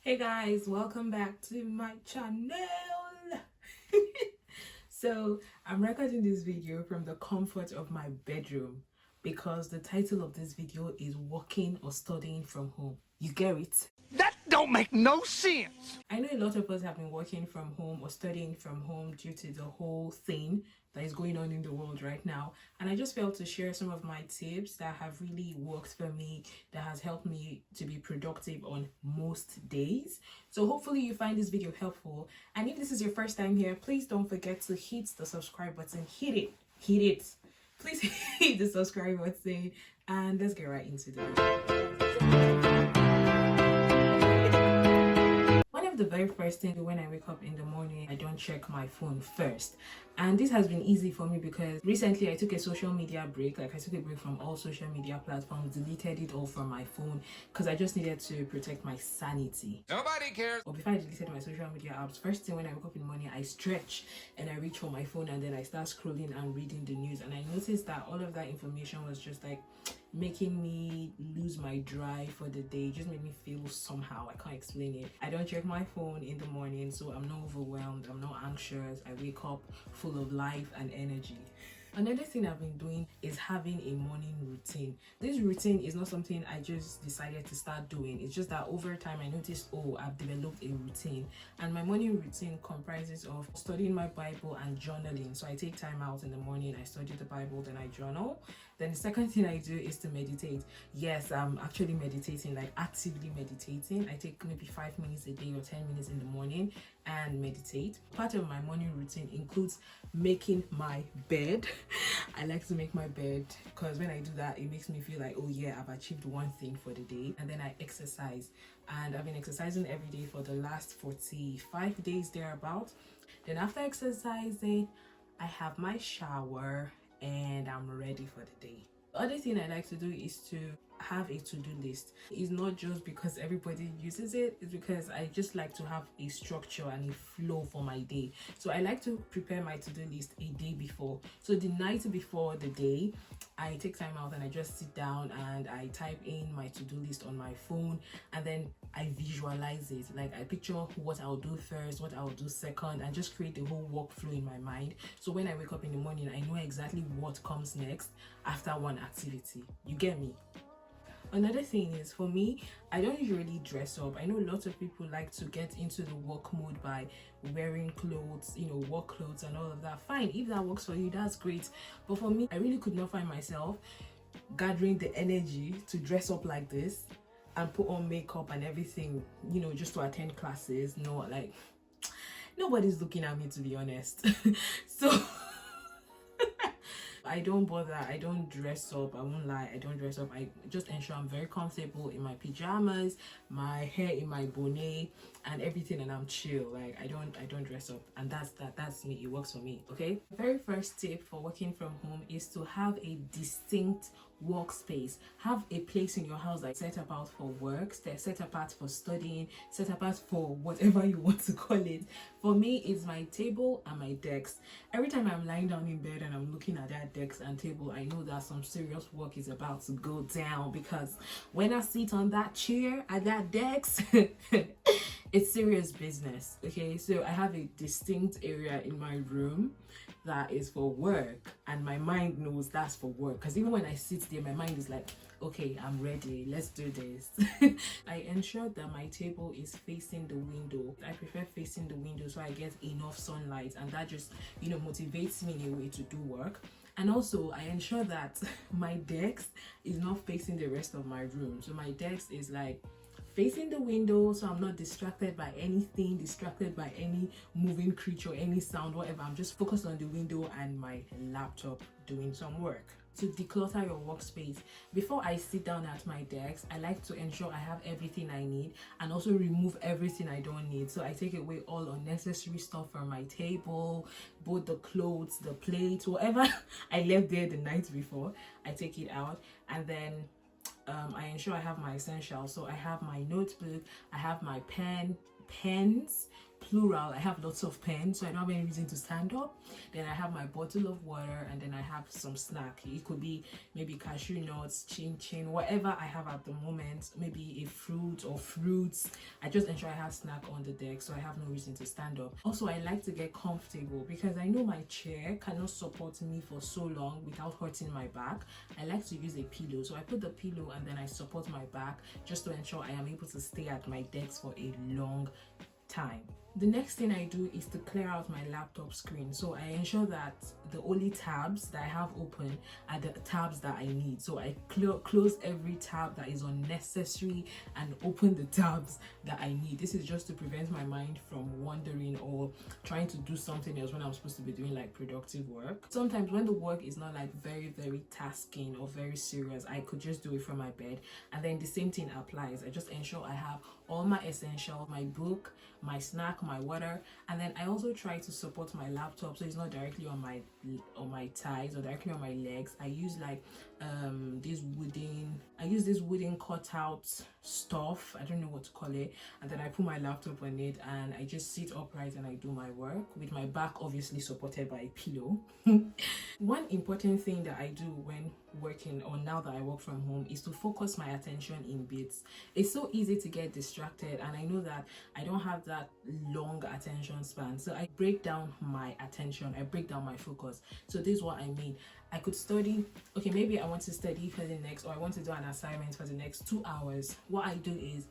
Hey guys, welcome back to my channel. So I'm recording this video from the comfort of my bedroom because the title of this video is working or studying from home. You get it? That don't make no sense. I know a lot of us have been working from home or studying from home due to the whole thing that is going on in the world right now, and I just felt to share some of my tips that have really worked for me, that has helped me to be productive on most days. So hopefully you find this video helpful, and if this is your first time here, please don't forget to hit the subscribe button. Hit it, please. Hit the subscribe button, and let's get right into the video. The very first thing when I wake up in the morning, I don't check my phone first, and this has been easy for me because recently I took a social media break. Like, I took a break from all social media platforms, deleted it all from my phone because I just needed to protect my sanity. Nobody cares. But before I deleted my social media apps, first thing when I wake up in the morning, I stretch and I reach for my phone, and then I start scrolling and reading the news, and I noticed that all of that information was just like making me lose my drive for the day. It just made me feel somehow. I can't explain it. I don't check my phone in the morning, so I'm not overwhelmed, I'm not anxious. I wake up full of life and energy. Another thing I've been doing is having a morning routine. This routine is not something I just decided to start doing. It's just that over time I noticed, oh, I've developed a routine. And my morning routine comprises of studying my Bible and journaling. So I take time out in the morning, I study the Bible, then I journal. Then the second thing I do is to meditate. Yes, I'm actually meditating, like actively meditating. I take maybe 5 minutes a day or 10 minutes in the morning and meditate. Part of my morning routine includes making my bed. I like to make my bed because when I do that, it makes me feel like, oh yeah, I've achieved one thing for the day. And then I exercise, and I've been exercising every day for the last 45 days thereabout. Then after exercising, I have my shower and I'm ready for the day. The other thing I like to do is to have a to-do list. It's not just because everybody uses it, it's because I just like to have a structure and a flow for my day. So I like to prepare my to-do list a day before. So the night before the day, I take time out and I just sit down and I type in my to-do list on my phone, and then I visualize it. Like, I picture what I'll do first, what I'll do second, and just create the whole workflow in my mind. So when I wake up in the morning, I know exactly what comes next after one activity. You get me? Another thing is, for me, I don't usually dress up. I know lots of people like to get into the work mode by wearing clothes, work clothes and all of that. Fine, if that works for you, that's great. But for me, I really could not find myself gathering the energy to dress up like this and put on makeup and everything, just to attend classes. No, like, nobody's looking at me, to be honest. So I don't bother. I don't dress up. I won't lie, I don't dress up. I just ensure I'm very comfortable in my pajamas, my hair in my bonnet and everything, and I'm chill. Like, I don't dress up, and that's me. It works for me. Okay, the very first tip for working from home is to have a distinct workspace. Have a place in your house like set apart for work, set apart for studying, set apart for whatever you want to call it. For me, it's my table and my desk. Every time I'm lying down in bed and I'm looking at that desk and table, I know that some serious work is about to go down, because when I sit on that chair at that desk, it's serious business. Okay, so I have a distinct area in my room that is for work, and my mind knows that's for work, because even when I sit there, my mind is like, okay, I'm ready, let's do this. I ensure that my table is facing the window. I prefer facing the window so I get enough sunlight, and that just motivates me in a way to do work. And also I ensure that my desk is not facing the rest of my room. So my desk is like facing the window, so I'm not distracted by anything, distracted by any moving creature, any sound, whatever. I'm just focused on the window and my laptop doing some work. To declutter your workspace, before I sit down at my desk, I like to ensure I have everything I need and also remove everything I don't need. So I take away all unnecessary stuff from my table, both the clothes, the plates, whatever I left there the night before, I take it out. And then I ensure I have my essentials. So I have my notebook, I have my pens, plural, I have lots of pens, so I don't have any reason to stand up. Then I have my bottle of water, and then I have some snack. It could be maybe cashew nuts, chin, whatever I have at the moment, maybe a fruit or fruits. I just ensure I have snack on the deck, so I have no reason to stand up. Also, I like to get comfortable because I know my chair cannot support me for so long without hurting my back. I like to use a pillow, so I put the pillow and then I support my back just to ensure I am able to stay at my desk for a long time. The next thing I do is to clear out my laptop screen. So I ensure that the only tabs that I have open are the tabs that I need. So I close every tab that is unnecessary and open the tabs that I need. This is just to prevent my mind from wandering or trying to do something else when I'm supposed to be doing like productive work. Sometimes when the work is not like very tasking or very serious, I could just do it from my bed, and then the same thing applies. I just ensure I have all my essentials, my book, my snack, my water, and then I also try to support my laptop so it's not directly on my thighs or directly on my legs. I use like this wooden cutout stuff, I don't know what to call it, and then I put my laptop on it and I just sit upright and I do my work with my back obviously supported by a pillow. One important thing that I do when working, or now that I work from home, is to focus my attention in bits. It's so easy to get distracted, and I know that I don't have that long attention span, so I break down my attention, I break down my focus. So this is what I mean. I could study, okay, maybe I want to study for the next, or I want to do an assignment for the next 2 hours. What I do is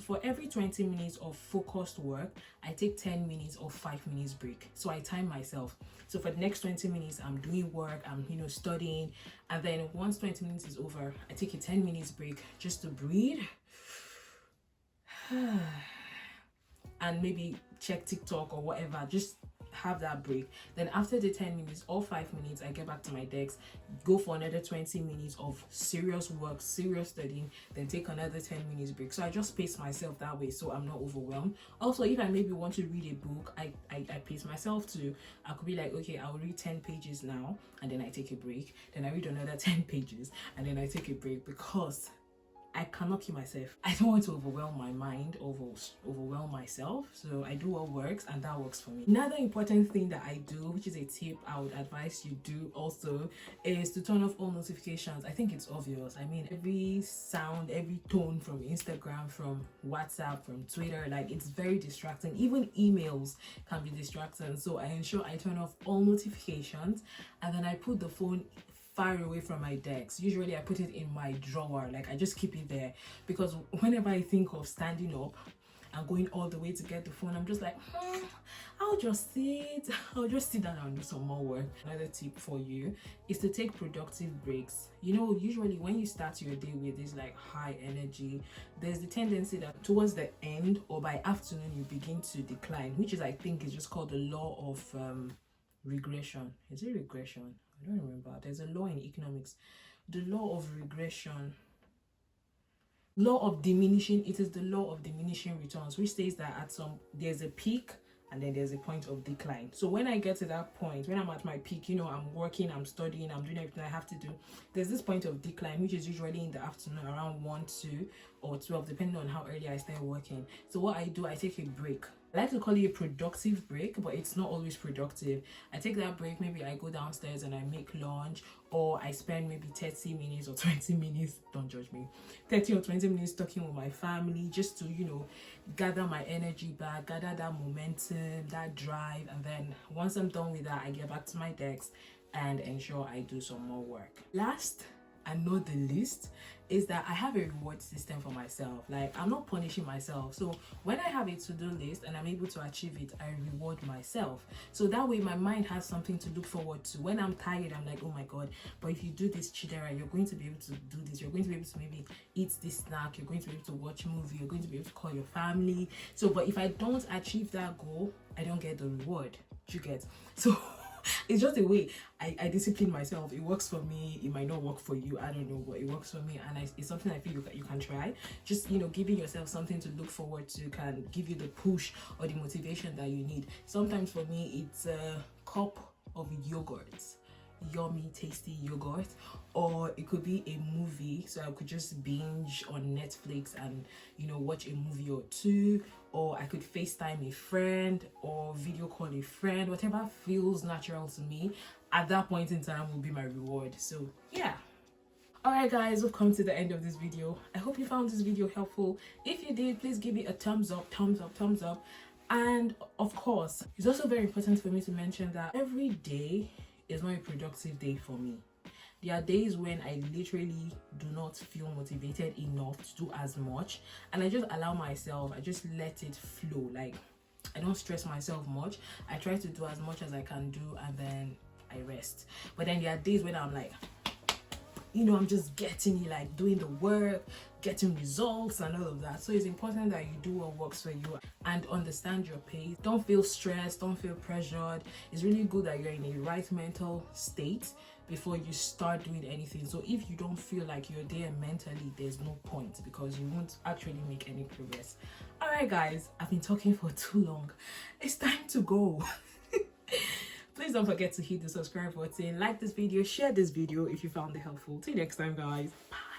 for every 20 minutes of focused work, I take 10 minutes or 5 minutes break. So I time myself. So for the next 20 minutes, I'm doing work, I'm studying, and then once 20 minutes is over, I take a 10 minutes break just to breathe and maybe check TikTok or whatever, just have that break. Then after the 10 minutes or 5 minutes, I get back to my desk, go for another 20 minutes of serious work, serious studying, then take another 10 minutes break. So I just pace myself that way so I'm not overwhelmed. Also, if I maybe want to read a book, I pace myself too. I could be like, okay, I'll read 10 pages now, and then I take a break, then I read another 10 pages, and then I take a break, because I cannot keep myself. I don't want to overwhelm my mind or overwhelm myself. So I do what works, and that works for me. Another important thing that I do, which is a tip I would advise you do also, is to turn off all notifications. I think it's obvious. I mean, every sound, every tone from Instagram, from WhatsApp, from Twitter, like, it's very distracting. Even emails can be distracting. So I ensure I turn off all notifications, and then I put the phone far away from my desk. Usually I put it in my drawer, like I just keep it there, because whenever I think of standing up and going all the way to get the phone, I'm just like, I'll just sit down and do some more work. Another tip for you is to take productive breaks. Usually when you start your day with this like high energy, there's the tendency that towards the end or by afternoon you begin to decline, which is, I think, is just called the law of regression. Is it regression? I don't remember. There's a law in economics, the law of regression, law of diminishing. It is the law of diminishing returns, which says that there's a peak and then there's a point of decline. So when I get to that point, when I'm at my peak, I'm working, I'm studying, I'm doing everything I have to do, there's this point of decline, which is usually in the afternoon around 1, 2 or 12, depending on how early I start working. So what I do, I take a break. I like to call it a productive break, but it's not always productive. I take that break, maybe I go downstairs and I make lunch, or I spend maybe 30 minutes or 20 minutes, don't judge me, 30 or 20 minutes talking with my family, just to, gather my energy back, gather that momentum, that drive, and then once I'm done with that, I get back to my desk and ensure I do some more work. Last and not the least is that I have a reward system for myself. Like, I'm not punishing myself. So when I have a to-do list and I'm able to achieve it, I reward myself. So that way my mind has something to look forward to. When I'm tired, I'm like, oh my God, but if you do this chidera, you're going to be able to do this. You're going to be able to maybe eat this snack. You're going to be able to watch a movie. You're going to be able to call your family. So, but if I don't achieve that goal, I don't get the reward. You get? So it's just a way I discipline myself. It works for me. It might not work for you. I don't know, but it works for me, and it's something I feel you can try. Just giving yourself something to look forward to can give you the push or the motivation that you need. Sometimes for me, it's a cup of yogurt, yummy, tasty yogurt, or it could be a movie. So I could just binge on Netflix and watch a movie or two. or I could FaceTime a friend or video call a friend. Whatever feels natural to me at that point in time will be my reward. So yeah. Alright guys, we've come to the end of this video. I hope you found this video helpful. If you did, please give it a thumbs up, thumbs up. And of course, it's also very important for me to mention that every day is not a productive day for me. There are days when I literally do not feel motivated enough to do as much, and I just allow myself, I just let it flow. Like, I don't stress myself much. I try to do as much as I can do, and then I rest. But then there are days when I'm like, you know, I'm just getting it, like doing the work, getting results and all of that. So it's important that you do what works for you and understand your pace. Don't feel stressed, don't feel pressured. It's really good that you're in a right mental state before you start doing anything. So if you don't feel like you're there mentally, there's no point, because you won't actually make any progress. All right guys, I've been talking for too long. It's time to go. Please don't forget to hit the subscribe button, like this video, share this video if you found it helpful. Till next time guys, bye.